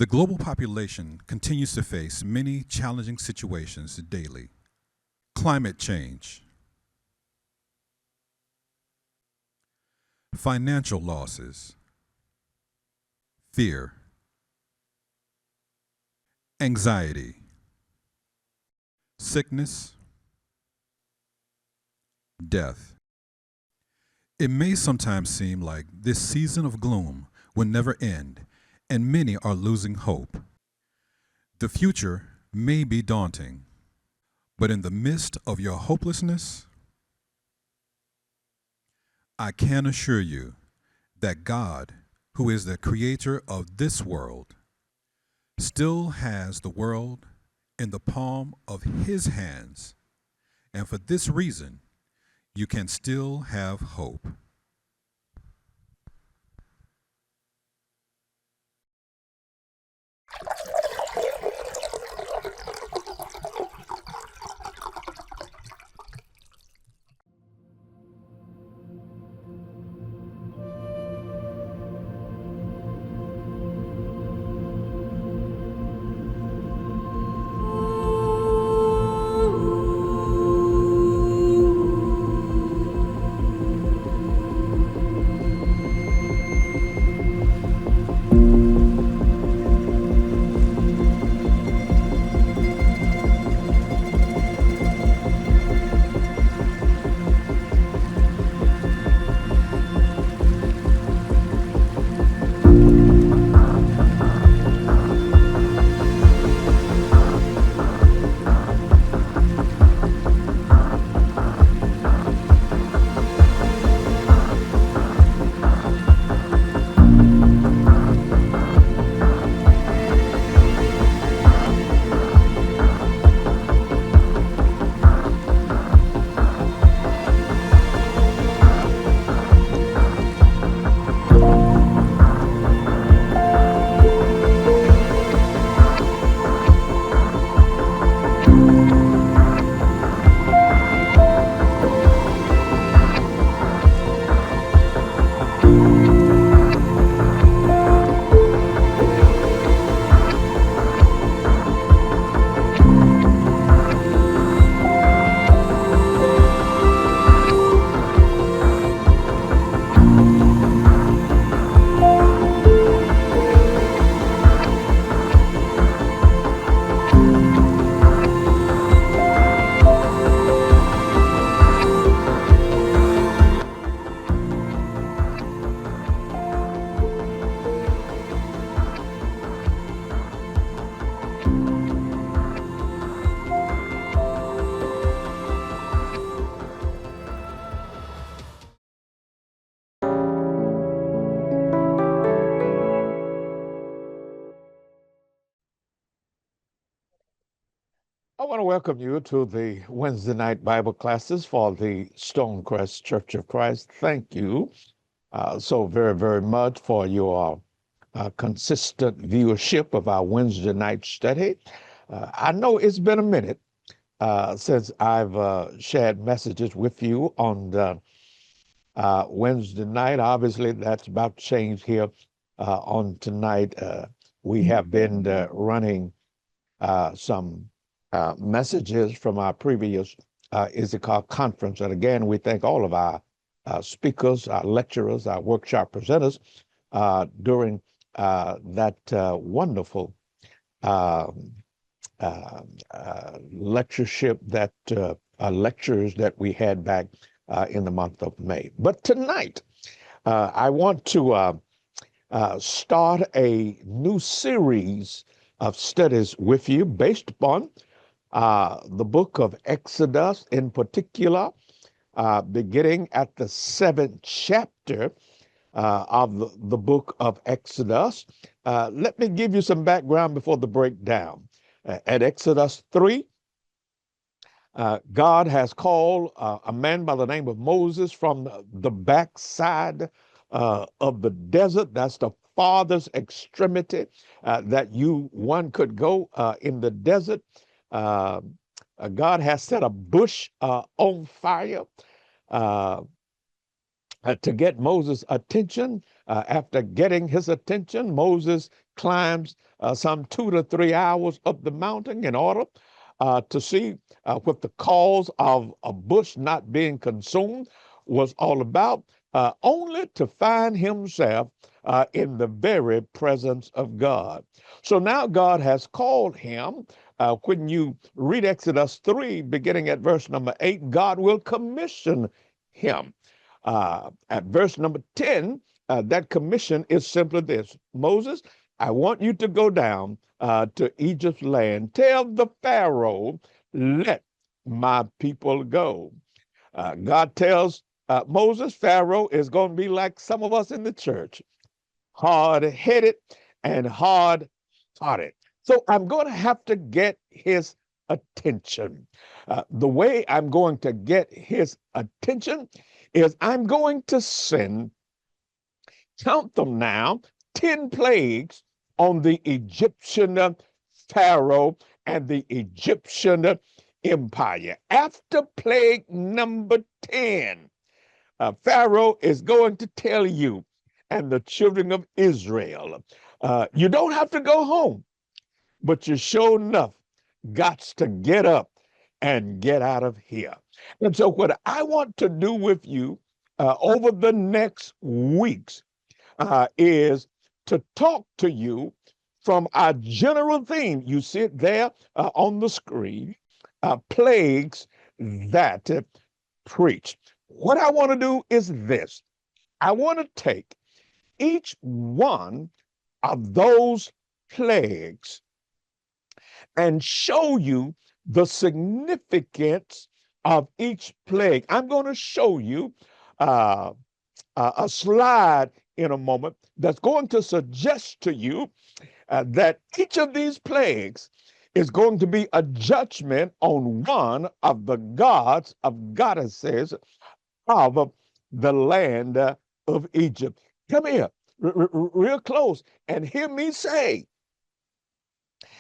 The global population continues to face many challenging situations daily. Climate change, financial losses, fear, anxiety, sickness, death. It may sometimes seem like this season of gloom will never end, and many are losing hope. The future may be daunting, but in the midst of your hopelessness, I can assure you that God, who is the creator of this world, still has the world in the palm of his hands, and for this reason, you can still have hope. I want to welcome you to the Wednesday night Bible classes for the Stonecrest Church of Christ. Thank you so very, very much for your consistent viewership of our Wednesday night study. I know it's been a minute since I've shared messages with you on the Wednesday night. Obviously, that's about to change here on tonight. We have been running some messages from our previous Issachar conference. And again, we thank all of our speakers, our lecturers, our workshop presenters during that wonderful lectureship, lectures that we had back in the month of May. But tonight, I want to start a new series of studies with you based upon the book of Exodus, in particular, beginning at the 7th chapter of the book of Exodus. Let me give you some background before the breakdown. At Exodus 3, God has called a man by the name of Moses from the backside of the desert. That's the farthest extremity that one could go in the desert. God has set a bush on fire to get Moses' attention. After getting his attention, Moses climbs some 2 to 3 hours up the mountain in order to see what the cause of a bush not being consumed was all about, only to find himself in the very presence of God. So now God has called him. When you read Exodus 3, beginning at verse number 8, God will commission him. At verse number 10, that commission is simply this: Moses, I want you to go down to Egypt's land. Tell the Pharaoh, let my people go. God tells Moses, Pharaoh is going to be like some of us in the church, hard-headed and hard-hearted. So I'm going to have to get his attention. The way I'm going to get his attention is I'm going to send, count them now, 10 plagues on the Egyptian Pharaoh and the Egyptian empire. After plague number 10, Pharaoh is going to tell you and the children of Israel, you don't have to go home, but you sure enough got to get up and get out of here. And so what I want to do with you over the next weeks is to talk to you from our general theme. You see it there on the screen, plagues that preach. What I want to do is this. I want to take each one of those plagues and show you the significance of each plague. I'm going to show you a slide in a moment that's going to suggest to you that each of these plagues is going to be a judgment on one of the gods of goddesses of the land of Egypt. Come here, real close, and hear me say,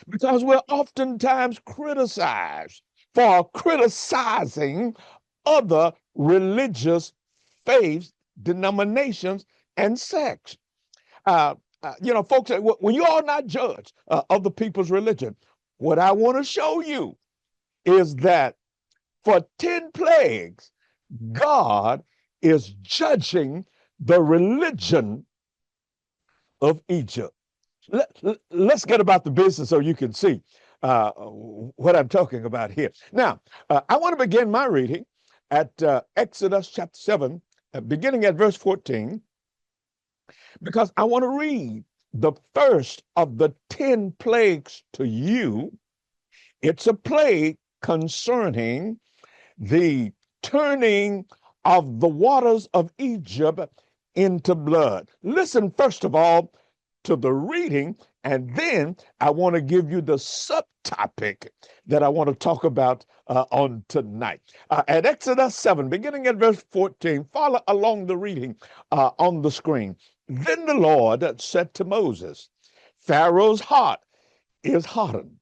because we're oftentimes criticized for criticizing other religious faiths, denominations, and sects. Folks say, well, you are not judged of the people's religion. What I want to show you is that for 10 plagues, God is judging the religion of Egypt. Let's get about the business so you can see what I'm talking about here. Now, I want to begin my reading at Exodus chapter 7, beginning at verse 14, because I want to read the first of the 10 plagues to you. It's a plague concerning the turning of the waters of Egypt into blood. Listen, first of all, to the reading, and then I want to give you the subtopic that I want to talk about on tonight. At Exodus 7, beginning at verse 14, follow along the reading on the screen. Then the Lord said to Moses, Pharaoh's heart is hardened.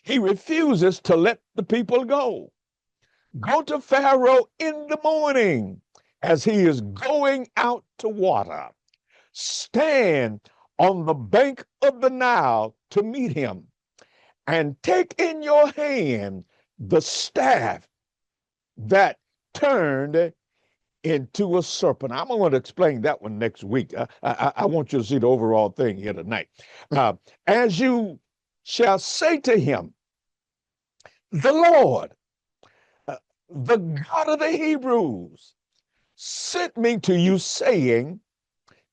He refuses to let the people go. Go to Pharaoh in the morning as he is going out to water. Stand on the bank of the Nile to meet him, and take in your hand the staff that turned into a serpent. I'm going to explain that one next week. I want you to see the overall thing here tonight. As you shall say to him, the Lord, the God of the Hebrews, sent me to you, saying,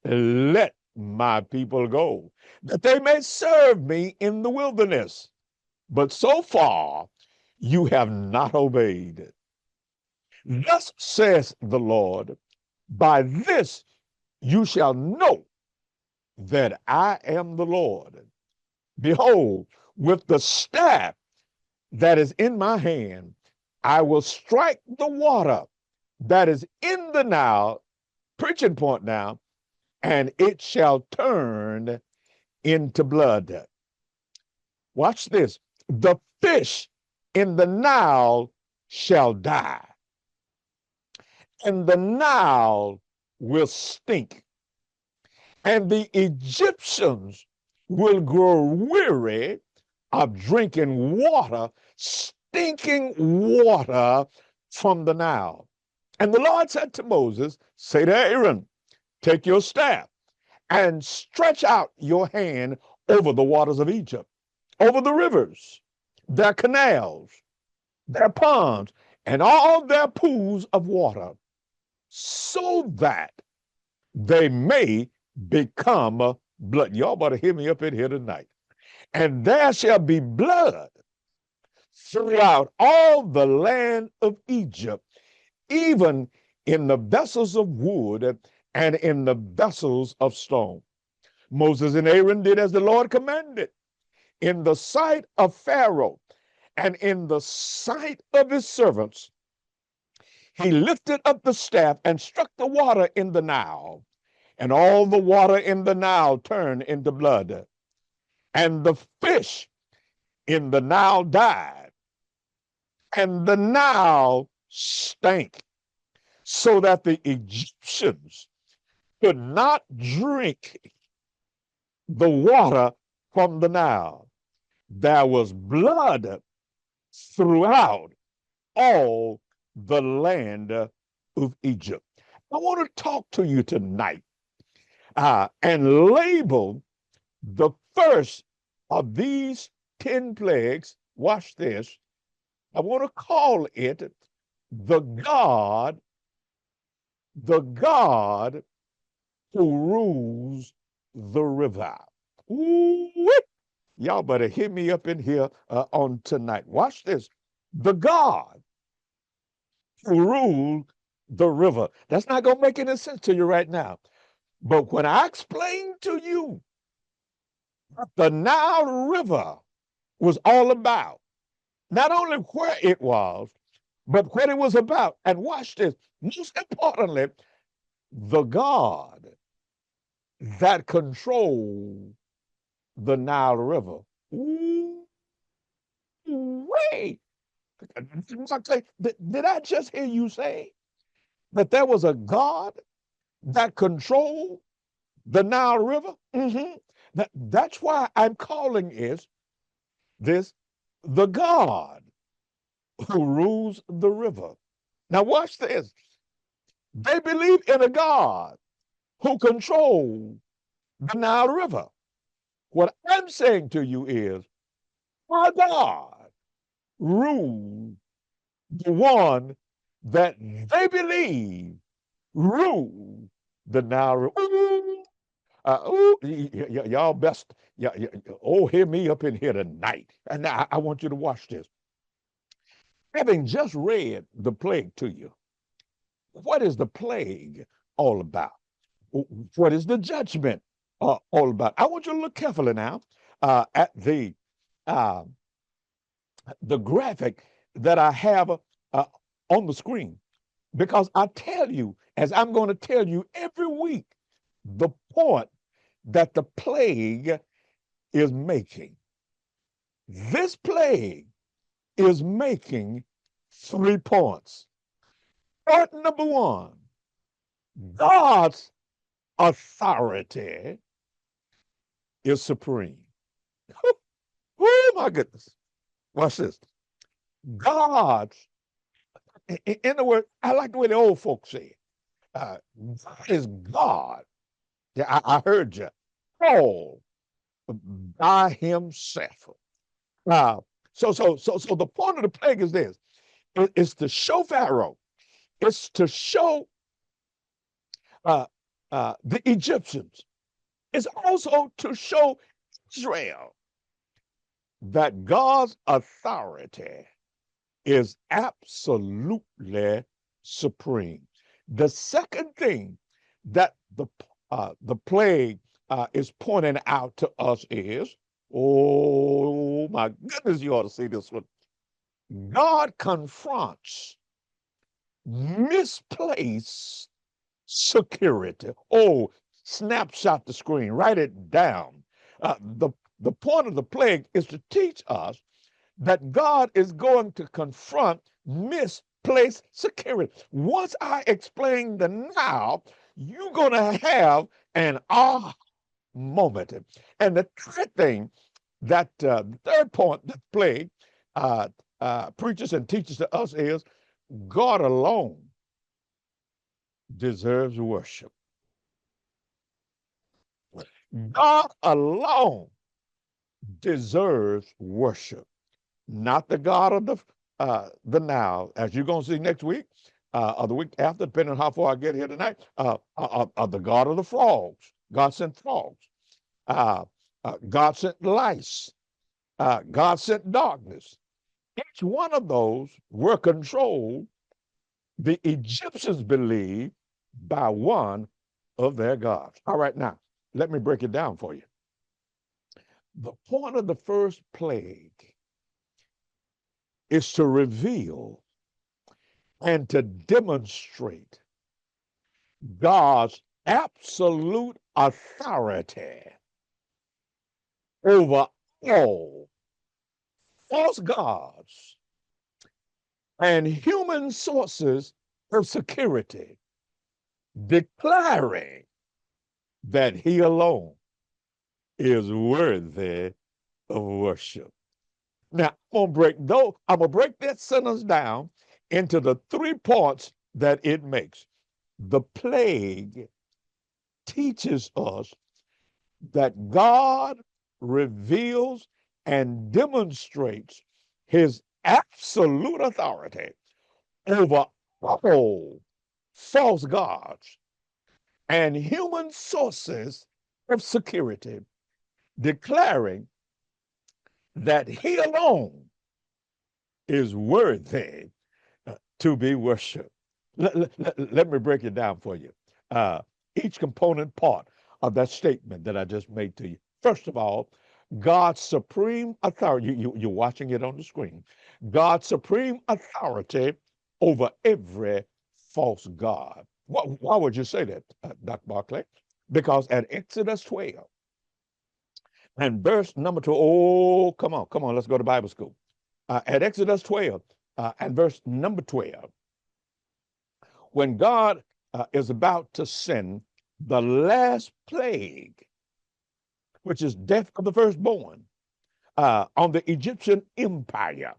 let my people go, that they may serve me in the wilderness. But so far you have not obeyed. Thus says the Lord, by this you shall know that I am the Lord. Behold, with the staff that is in my hand, I will strike the water that is in the Nile, preaching point now, and it shall turn into blood. Watch this. The fish in the Nile shall die, and the Nile will stink, And the Egyptians will grow weary of drinking water, stinking water from the Nile. And the Lord said to Moses, say to Aaron, take your staff and stretch out your hand over the waters of Egypt, over the rivers, their canals, their ponds, and all their pools of water, so that they may become blood. Y'all better hear me up in here tonight. And there shall be blood throughout all the land of Egypt, even in the vessels of wood and in the vessels of stone. Moses and Aaron did as the Lord commanded in the sight of Pharaoh and in the sight of his servants. He lifted up the staff and struck the water in the Nile, and all the water in the Nile turned into blood. And the fish in the Nile died, and the Nile stank, so that the Egyptians could not drink the water from the Nile. There was blood throughout all the land of Egypt. I want to talk to you tonight and label the first of these 10 plagues. Watch this. I want to call it the God who rules the river. Ooh, y'all better hear me up in here on tonight. Watch this. The God who rules the river. That's not going to make any sense to you right now. But when I explain to you what the Nile River was all about, not only where it was, but what it was about. And watch this. Most importantly, the God that controlled the Nile River. Ooh, wait. Did I just hear you say that there was a God that controlled the Nile River? Mm-hmm. That's why I'm calling this the God who rules the river. Now watch this. They believe in a God who controls the Nile River. What I'm saying to you is our God rules the one that they believe rules the Nile River. Y'all best, hear me up in here tonight. And now I want you to watch this. Having just read the plague to you, what is the plague all about? What is the judgment all about? I want you to look carefully now at the graphic that I have on the screen, because I tell you, as I'm going to tell you every week, the point that the plague is making. This plague is making 3 points. Point number 1, God's authority is supreme. Oh my goodness. Watch this. God's, in other words, I like the way the old folks say it. God is God. Yeah, I heard you. All by himself. So the point of the plague is this. It's to show Pharaoh. It's to show the Egyptians. It's also to show Israel that God's authority is absolutely supreme. The second thing that the plague is pointing out to us is, oh my goodness, you ought to see this one. God confronts misplaced security. Oh, snapshot the screen, write it down. The point of the plague is to teach us that God is going to confront misplaced security. Once I explain the now, you're going to have an aha moment. And the third thing that, the third point that plague preaches and teaches to us is God alone deserves worship. God alone deserves worship, not the God of the now, as you're going to see next week or the week after, depending on how far I get here tonight, the God of the frogs. God sent frogs. God sent lice. God sent darkness. Each one of those were controlled, the Egyptians believed, by one of their gods. All right, now, let me break it down for you. The point of the first plague is to reveal and to demonstrate God's absolute authority over all false gods and human sources of security, declaring that he alone is worthy of worship. Now, I'm gonna break that sentence down into the 3 parts that it makes. The plague teaches us that God reveals and demonstrates his absolute authority over all false gods and human sources of security, declaring that he alone is worthy to be worshiped. Let me break it down for you. Each component part of that statement that I just made to you. First of all, God's supreme authority, you're watching it on the screen, God's supreme authority over every false god. Why would you say that, Dr. Barclay? Because at Exodus 12 and verse number 2, oh, come on, let's go to Bible school. At Exodus 12 and verse number 12, when God is about to send the last plague, which is death of the firstborn, on the Egyptian empire,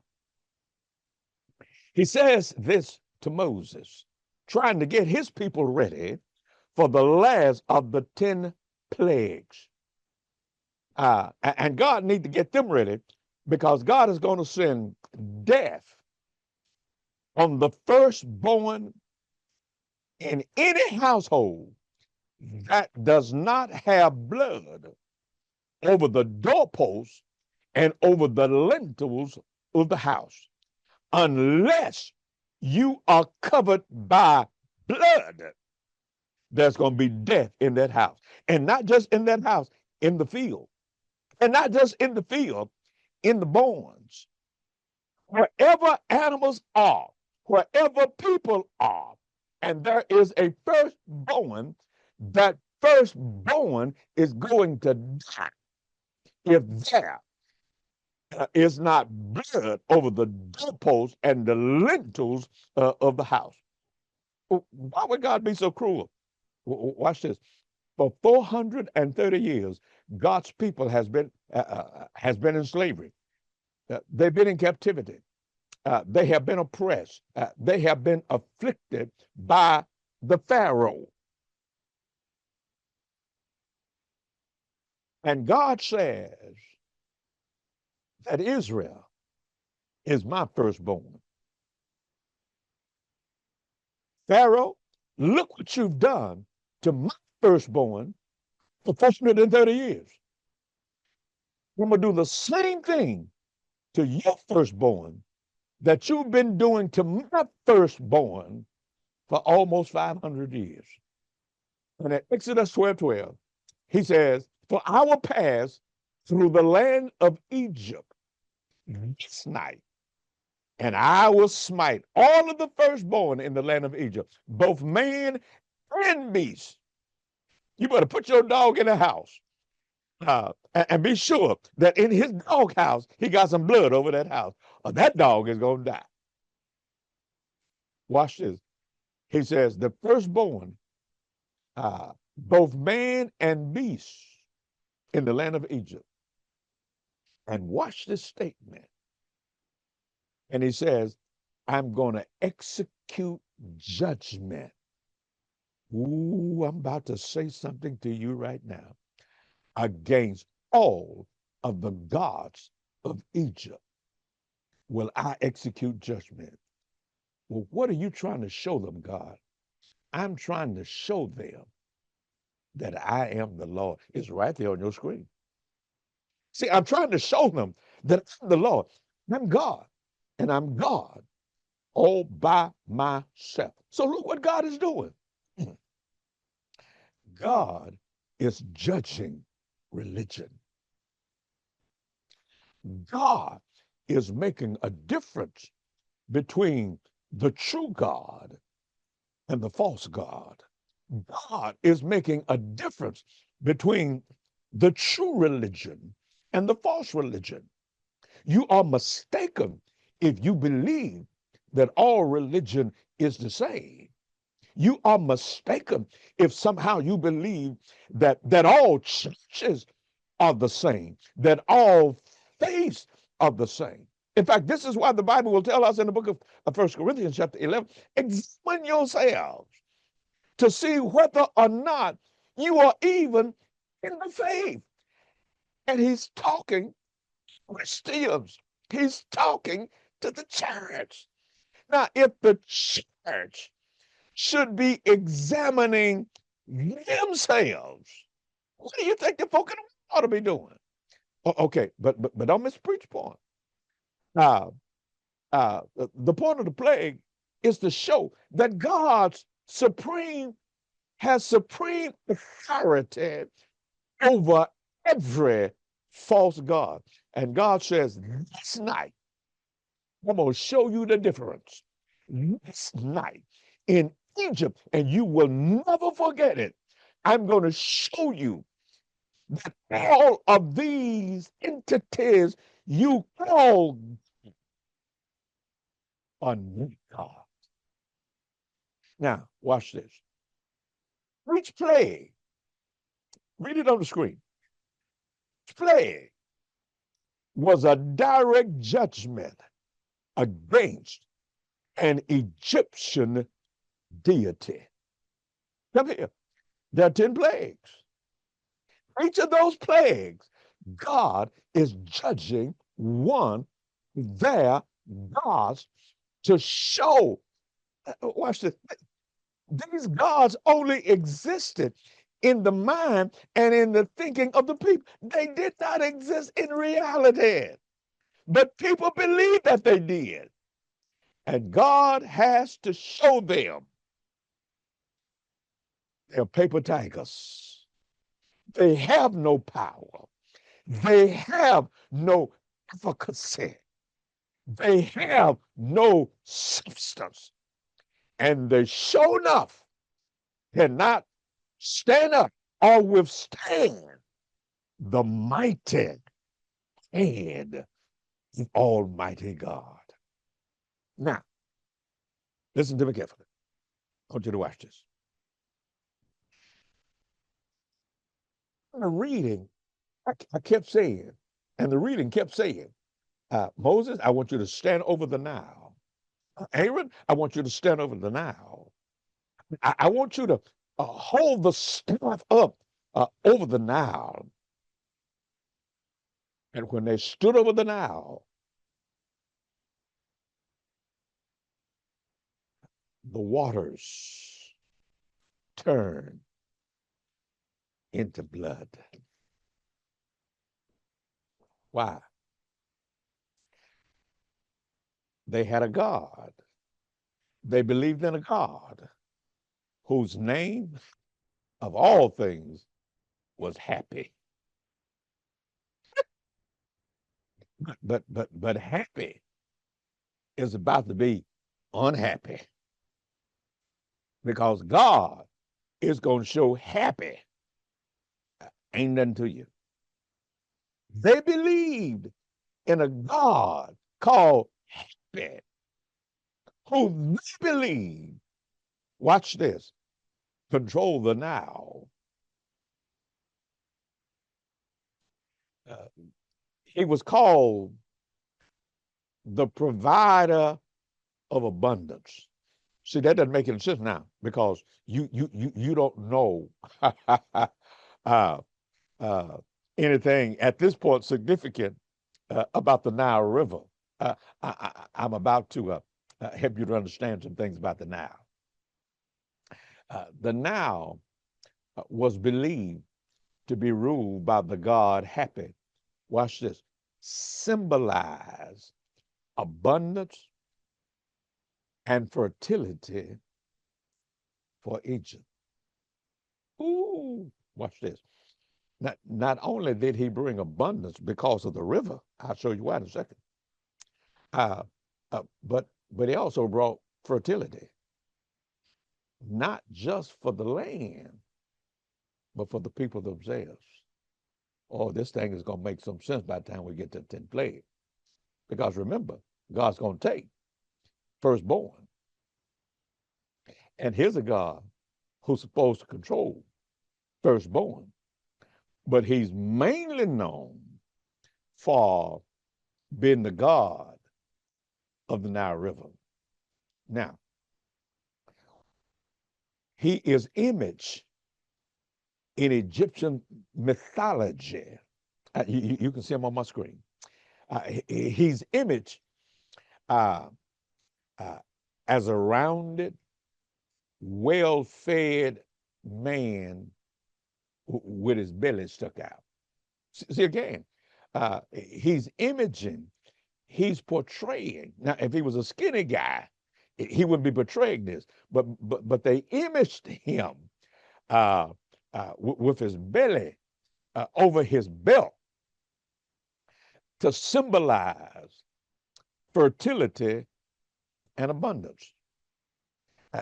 he says this to Moses, trying to get his people ready for the last of the 10 plagues. And God needs to get them ready because God is going to send death on the firstborn in any household that does not have blood over the doorposts and over the lintels of the house, unless you are covered by blood. There's going to be death in that house, and not just in that house, in the field, and not just in the field, in the barns, wherever animals are, wherever people are, and there is a firstborn, that firstborn is going to die if there is not blood over the doorposts and the lintels of the house. Why would God be so cruel? Watch this. For 430 years, God's people has been in slavery. They've been in captivity. They have been oppressed. They have been afflicted by the Pharaoh. And God says that Israel is my firstborn. Pharaoh, look what you've done to my firstborn for 430 years. I'm going to do the same thing to your firstborn that you've been doing to my firstborn for almost 500 years. And at Exodus 12:12, he says, for I will pass through the land of Egypt this night, and I will smite all of the firstborn in the land of Egypt, both man and beast. You better put your dog in the house and be sure that in his dog house, he got some blood over that house, or that dog is going to die. Watch this. He says, the firstborn both man and beast in the land of Egypt. And watch this statement. And he says, I'm going to execute judgment. Ooh, I'm about to say something to you right now. Against all of the gods of Egypt will I execute judgment. Well, what are you trying to show them, God? I'm trying to show them that I am the Lord. It's right there on your screen. See, I'm trying to show them that I'm the Lord. I'm God, and I'm God all by myself. So look what God is doing. God is judging religion. God is making a difference between the true God and the false God. God is making a difference between the true religion and the false religion. You are mistaken if you believe that all religion is the same. You are mistaken if somehow you believe that all churches are the same, that all faiths are the same. In fact, this is why the Bible will tell us in the book of 1 Corinthians chapter 11, examine yourselves to see whether or not you are even in the faith. And he's talking Christians. He's talking to the church. Now, if the church should be examining themselves, what do you think the folk in the world ought to be doing? Okay, but don't miss the preach point. The point of the plague is to show that God's has supreme authority over every false god. And God says, this night, I'm going to show you the difference. This night in Egypt, and you will never forget it. I'm going to show you that all of these entities you call are not God. Now, watch this. Each plague, read it on the screen. Each plague was a direct judgment against an Egyptian deity. Come here. There are 10 plagues. Each of those plagues, God is judging one of their gods to show. Watch this. These gods only existed in the mind and in the thinking of the people. They did not exist in reality. But people believe that they did. And God has to show them they're paper tigers. They have no power. They have no efficacy. They have no substance. And they sure enough cannot stand up or withstand the mighty hand of Almighty God. Now, listen to me carefully. I want you to watch this. In the reading, I kept saying, and the reading kept saying, Moses, I want you to stand over the Nile. Aaron, I want you to stand over the Nile. I want you to hold the staff up over the Nile. And when they stood over the Nile, the waters turned into blood. Why? They had a God. They believed in a God whose name of all things was happy. But happy is about to be unhappy because God is going to show happy ain't nothing to you. They believed in a God called happy, who they believed, watch this, control the now. He was called the provider of abundance. See, that doesn't make any sense now because you don't know uh, uh, anything at this point significant about the Nile River. I'm about to help you to understand some things about the Nile. The Nile was believed to be ruled by the god Happy. Watch this. Symbolize abundance and fertility for Egypt. Ooh, watch this. Not only did he bring abundance because of the river, I'll show you why in a second, uh, but he also brought fertility, not just for the land, but for the people themselves. Oh, this thing is going to make some sense by the time we get to the 10th plague. Because remember, God's going to take firstborn. And here's a God who's supposed to control firstborn, but he's mainly known for being the God of the Nile River. Now, he is image in Egyptian mythology. You can see him on my screen. He's image uh, uh, as a rounded, well-fed man with his belly stuck out. See again, he's imaging, he's portraying. Now, if he was a skinny guy, he wouldn't be portraying this, but they imaged him with his belly over his belt to symbolize fertility and abundance. Uh,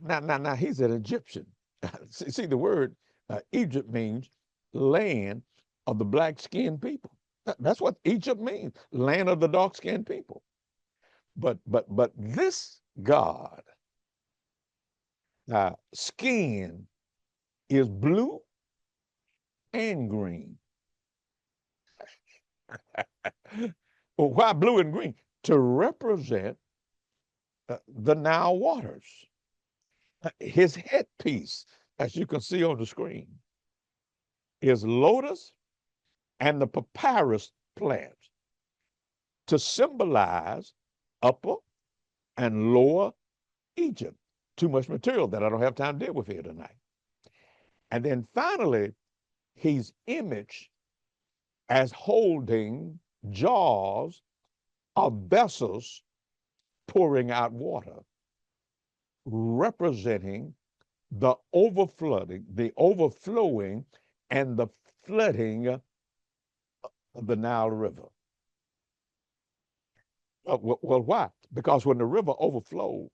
now he's an Egyptian. See, the word Egypt means land of the black-skinned people. That's what Egypt means, land of the dark-skinned people. But this God, skin is blue and green. Well, why blue and green? To represent the Nile waters. His headpiece, as you can see on the screen, is lotus and the papyrus plants to symbolize upper and lower Egypt. Too much material that I don't have time to deal with here tonight. And then finally, he's imaged as holding jars of vessels pouring out water, representing the overflowing and the flooding of the Nile River. Well, why? Because when the river overflowed,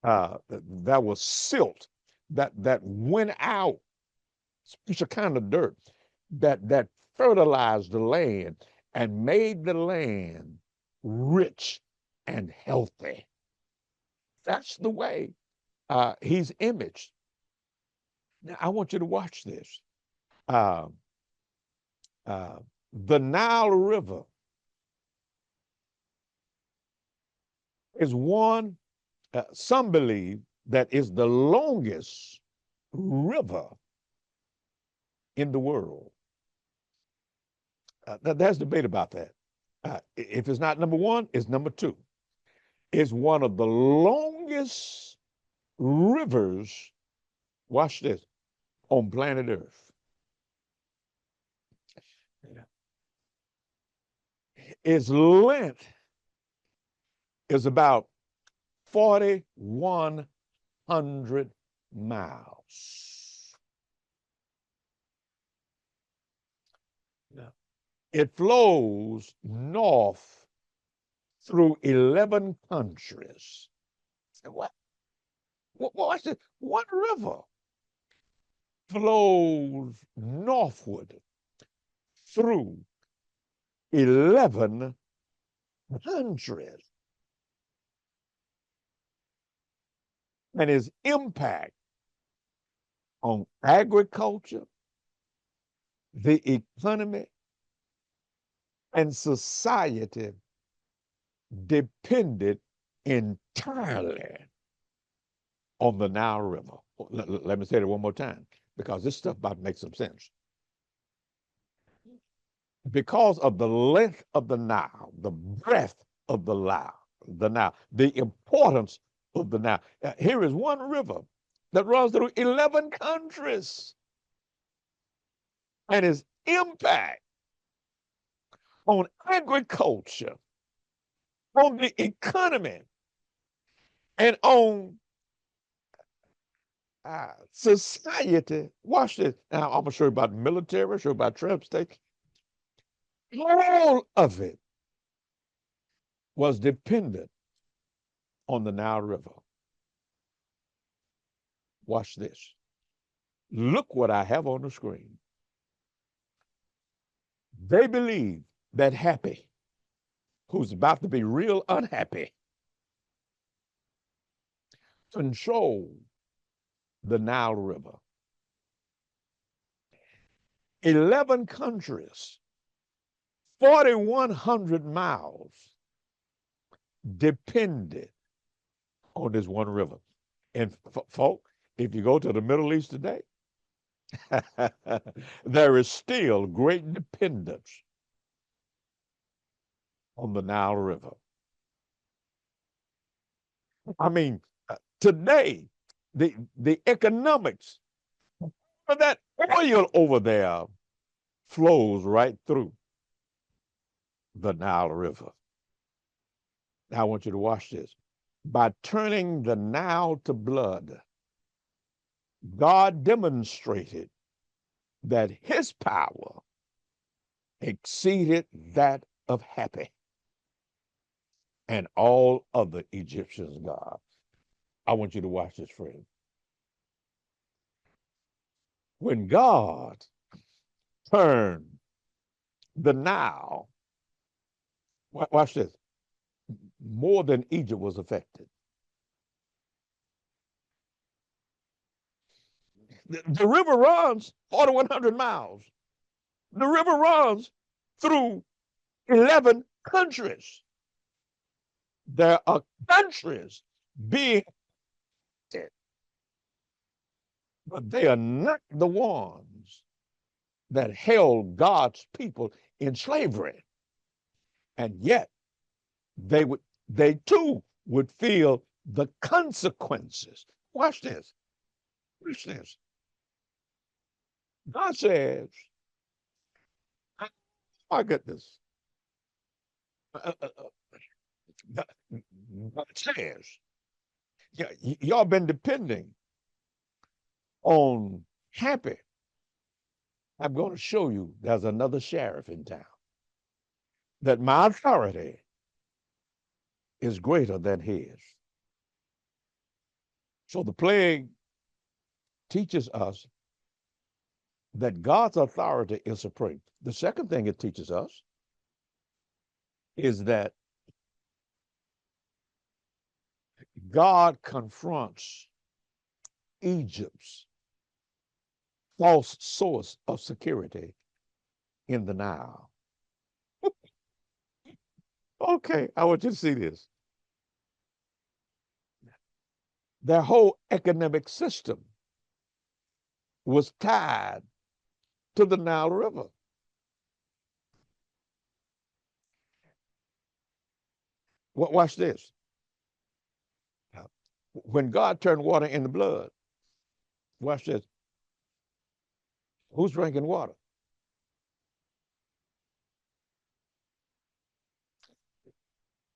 there was silt that went out, special kind of dirt that fertilized the land and made the land rich and healthy. That's the way he's imaged. Now, I want you to watch this. The Nile River is one, some believe, that is the longest river in the world. There's debate about that. If it's not number one, it's number two. It's one of the longest rivers, watch this, on planet Earth. Its length is about 4,100 miles. It flows north through 11 countries. What? Watch this. One river flows northward through 11 countries. And its impact on agriculture, the economy, and society depended entirely on the Nile River. Let me say it one more time, because this stuff about to make some sense. Because of the length of the Nile, the breadth of the Nile, the importance of the Nile. Here is one river that runs through 11 countries, and its impact on agriculture, on the economy, and on society. Watch this. Now, I'm going to show you about military, show you about transportation. All of it was dependent on the Nile River. Watch this. Look what I have on the screen. They believe that Happy, who's about to be real unhappy, controlled the Nile River. 11 countries, 4,100 miles depended on this one river. And folk, if you go to the Middle East today, there is still great dependence on the Nile River. I mean, today, the economics of that oil over there flows right through the Nile River. Now, I want you to watch this. By turning the Nile to blood, God demonstrated that his power exceeded that of Happy and all other Egyptians' gods. I want you to watch this, friend. When God turned the Nile, watch this, more than Egypt was affected. The river runs 4,100 miles. The river runs through 11 countries. There are countries being affected, but they are not the ones that held God's people in slavery. And yet they too would feel the consequences. Watch this. Watch this. God says, oh my goodness. God says, y'all been depending on Happy. I'm going to show you there's another sheriff in town, that my authority is greater than his. So the plague teaches us that God's authority is supreme. The second thing it teaches us is that God confronts Egypt's false source of security in the Nile. Okay, I want you to see this. Their whole economic system was tied to the Nile River. Watch this. When God turned water into blood, watch this. Who's drinking water?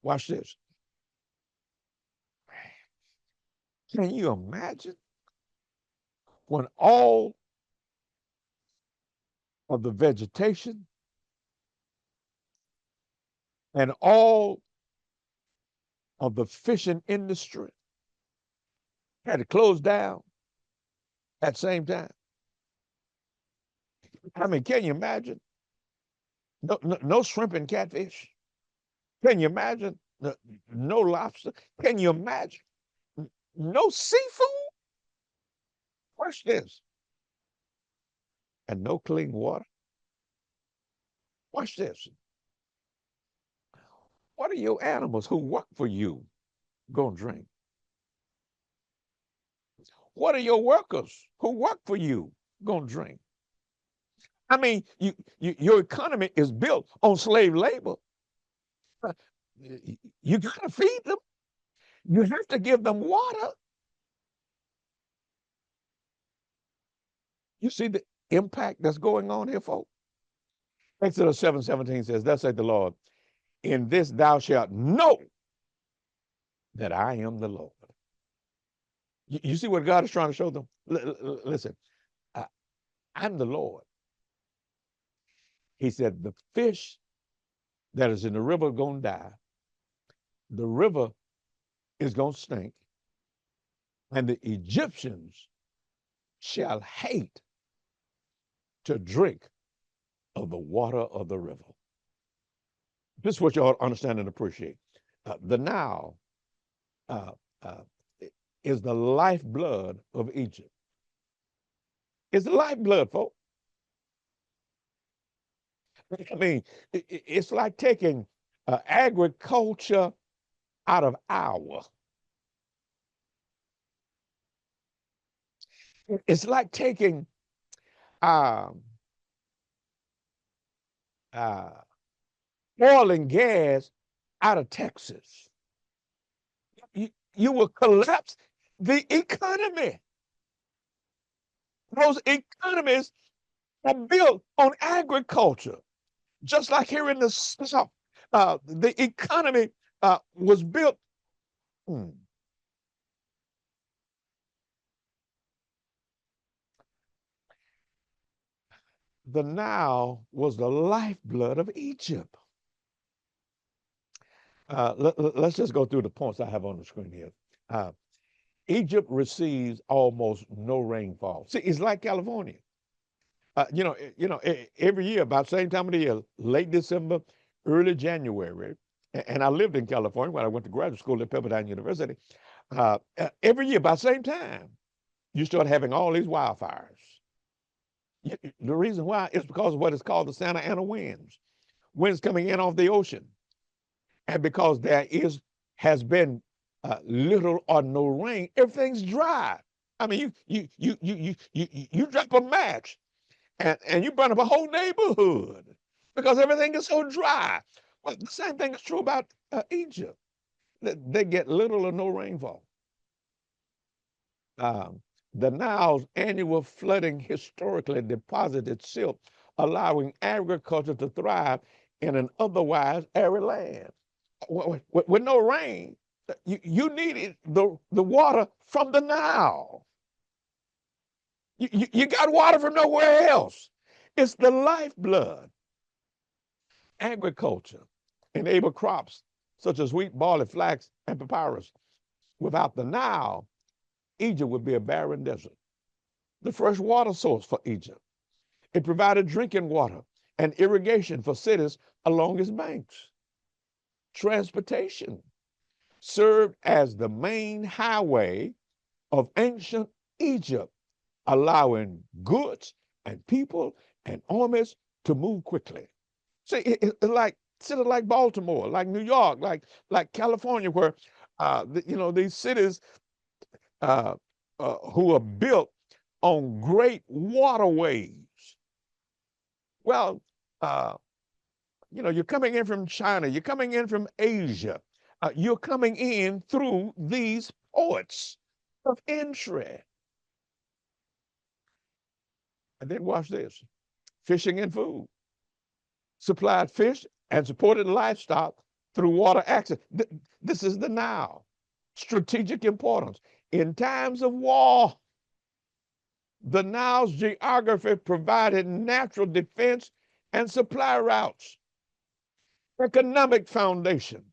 Watch this. Can you imagine when all of the vegetation and all of the fishing industry had to close down at the same time? I mean, can you imagine? No shrimp and catfish. Can you imagine? No lobster. Can you imagine? No seafood. Watch this. and no clean water? Watch this. What are your animals who work for you going to drink? What are your workers who work for you going to drink? I mean, your economy is built on slave labor. You got to feed them. You have to give them water. You see the impact that's going on here, folks? Exodus 7:17 says, thus saith the Lord, in this thou shalt know that I am the Lord. You see what God is trying to show them? Listen, I'm the Lord. He said, the fish that is in the river going to die. The river is going to stink. And the Egyptians shall hate to drink of the water of the river. This is what you ought to understand and appreciate. The Nile uh, uh, is the lifeblood of Egypt. It's the lifeblood, folks. I mean, it's like taking agriculture out of Iowa. It's like taking uh, oil and gas out of Texas. You will collapse the economy. Those economies are built on agriculture. Just like here in the South, the economy was built. The Nile was the lifeblood of Egypt. Let's just go through the points I have on the screen here. Egypt receives almost no rainfall. See, it's like California. Every year, about the same time of the year, late December, early January, and I lived in California when I went to graduate school at Pepperdine University. Every year, about the same time, you start having all these wildfires. The reason why is because of what is called the Santa Ana winds coming in off the ocean, and because has been little or no rain, everything's dry. I mean, you drop a match, and you burn up a whole neighborhood because everything is so dry. Well, the same thing is true about Egypt. They get little or no rainfall. The Nile's annual flooding historically deposited silt, allowing agriculture to thrive in an otherwise arid land. With no rain, you needed the water from the Nile. You got water from nowhere else. It's the lifeblood. Agriculture enabled crops such as wheat, barley, flax, and papyrus. Without the Nile, Egypt would be a barren desert. The fresh water source for Egypt. It provided drinking water and irrigation for cities along its banks. Transportation served as the main highway of ancient Egypt, allowing goods and people and armies to move quickly. See, it's like cities like Baltimore, like New York, like California, where these cities who are built on great waterways. Well, you're coming in from China, you're coming in from Asia, you're coming in through these ports of entry. And then watch this: fishing and food. Supplied fish and supported livestock through water access. This is the Nile. Strategic importance. In times of war, the Nile's geography provided natural defense and supply routes. Economic foundation.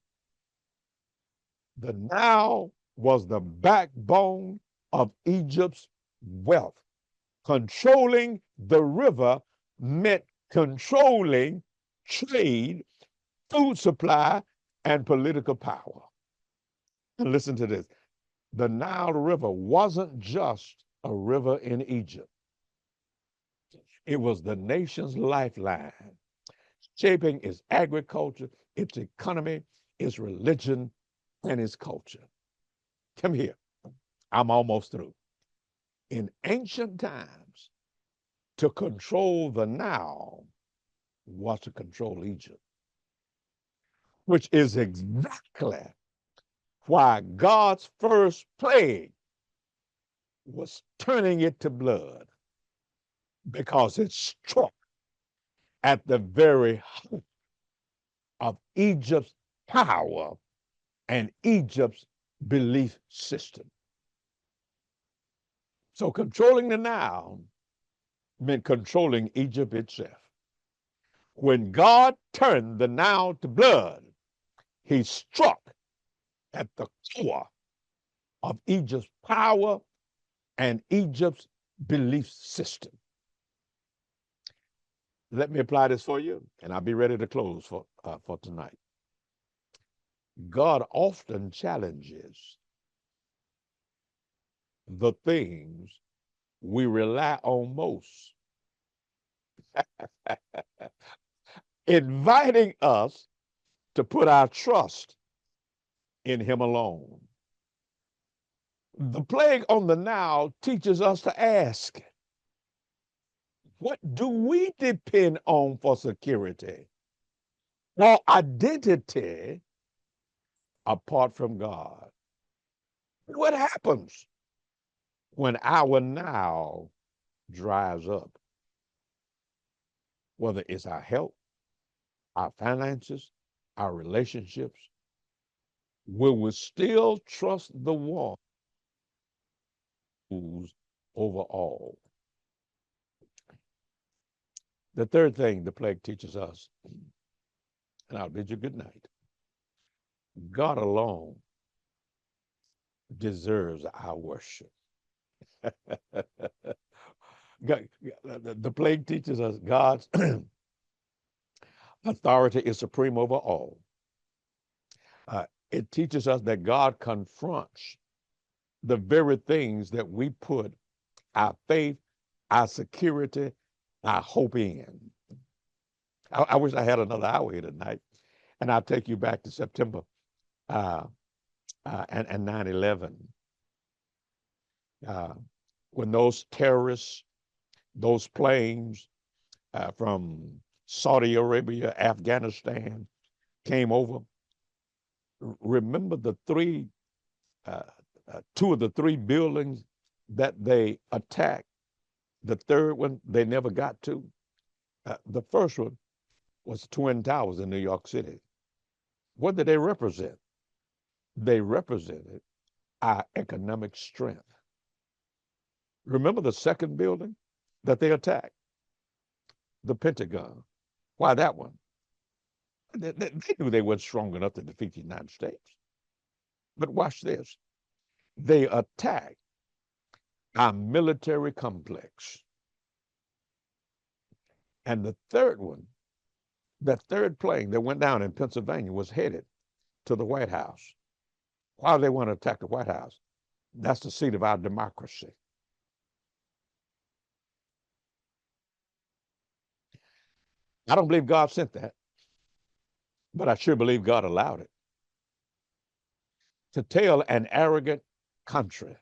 The Nile was the backbone of Egypt's wealth. Controlling the river meant controlling trade, food supply, and political power. And listen to this: the Nile River wasn't just a river in Egypt. It was the nation's lifeline, shaping its agriculture, its economy, its religion, and its culture. Come here. I'm almost through. In ancient times, to control the Nile was to control Egypt, which is exactly why God's first plague was turning it to blood, because it struck at the very heart of Egypt's power and Egypt's belief system. So controlling the Nile meant controlling Egypt itself. When God turned the Nile to blood, he struck at the core of Egypt's power and Egypt's belief system. Let me apply this for you, and I'll be ready to close for tonight. God often challenges the things we rely on most, inviting us to put our trust in him alone. The plague on the Nile teaches us to ask, what do we depend on for security or identity apart from God? What happens when our Nile dries up? Whether it's our health, our finances, our relationships, will we still trust the one who's over all? The third thing the plague teaches us, and I'll bid you good night. God alone deserves our worship. The plague teaches us God's authority is supreme over all. It teaches us that God confronts the very things that we put our faith, our security, our hope in. I wish I had another hour here tonight, and I'll take you back to September and 9/11. When those terrorists, those planes from Saudi Arabia, Afghanistan came over, remember the two of the three buildings that they attacked? The third one they never got to. The first one was Twin Towers in New York City. What did they represent? They represented our economic strength. Remember the second building that they attacked? The Pentagon. Why that one? They knew they weren't strong enough to defeat the United States. But watch this. They attacked our military complex. And the third one, that third plane that went down in Pennsylvania was headed to the White House. Why do they want to attack the White House? That's the seat of our democracy. I don't believe God sent that, but I sure believe God allowed it to tell an arrogant country,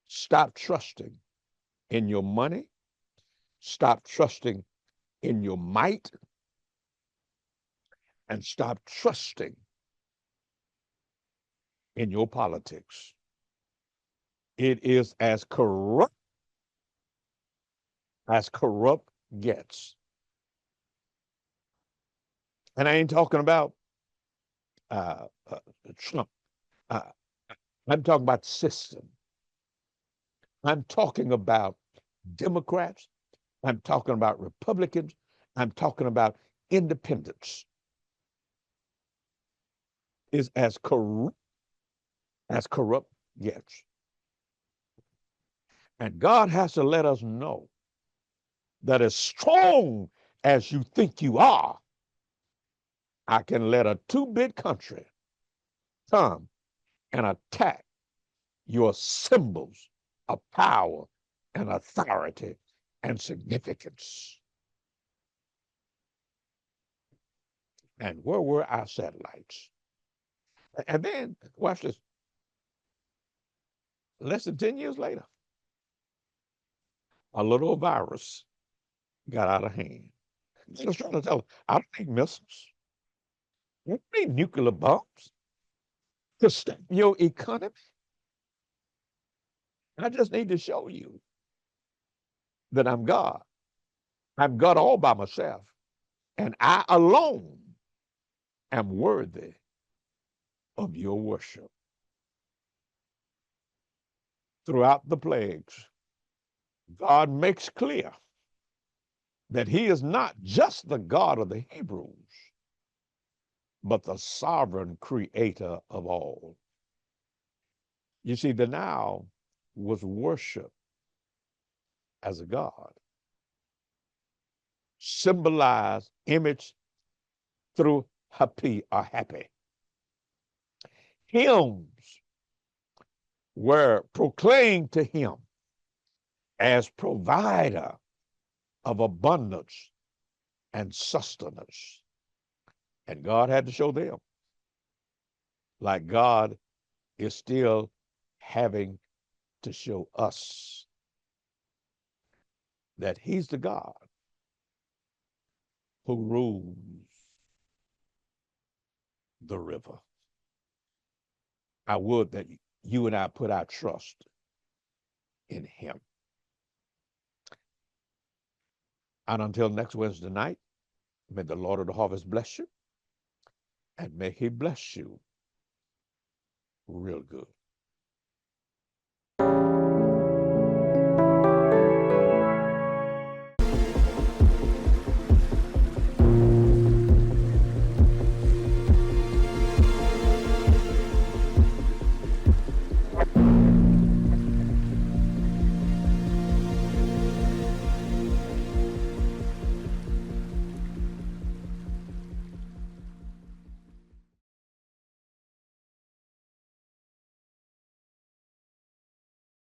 stop trusting in your money, stop trusting in your might, and stop trusting in your politics. It is as corrupt gets. And I ain't talking about Trump. I'm talking about system. I'm talking about Democrats. I'm talking about Republicans. I'm talking about independents. Is as corrupt gets. And God has to let us know that as strong as you think you are, I can let a two-bit country come and attack your symbols of power and authority and significance. And where were our satellites? And then, watch this, less than 10 years later, a little virus got out of hand. They was trying to tell us, I don't need missiles. I don't need nuclear bombs to stop your economy. I just need to show you that I'm God. I'm God all by myself, and I alone am worthy of your worship. Throughout the plagues, God makes clear that he is not just the God of the Hebrews, but the sovereign creator of all. You see, the Nile was worshiped as a god, symbolized, image through happy or happy. Hymns were proclaimed to him as provider of abundance and sustenance. And God had to show them, like God is still having to show us, that he's the God who rules the river. I would that you and I put our trust in him. And until next Wednesday night, may the Lord of the harvest bless you, and may he bless you real good.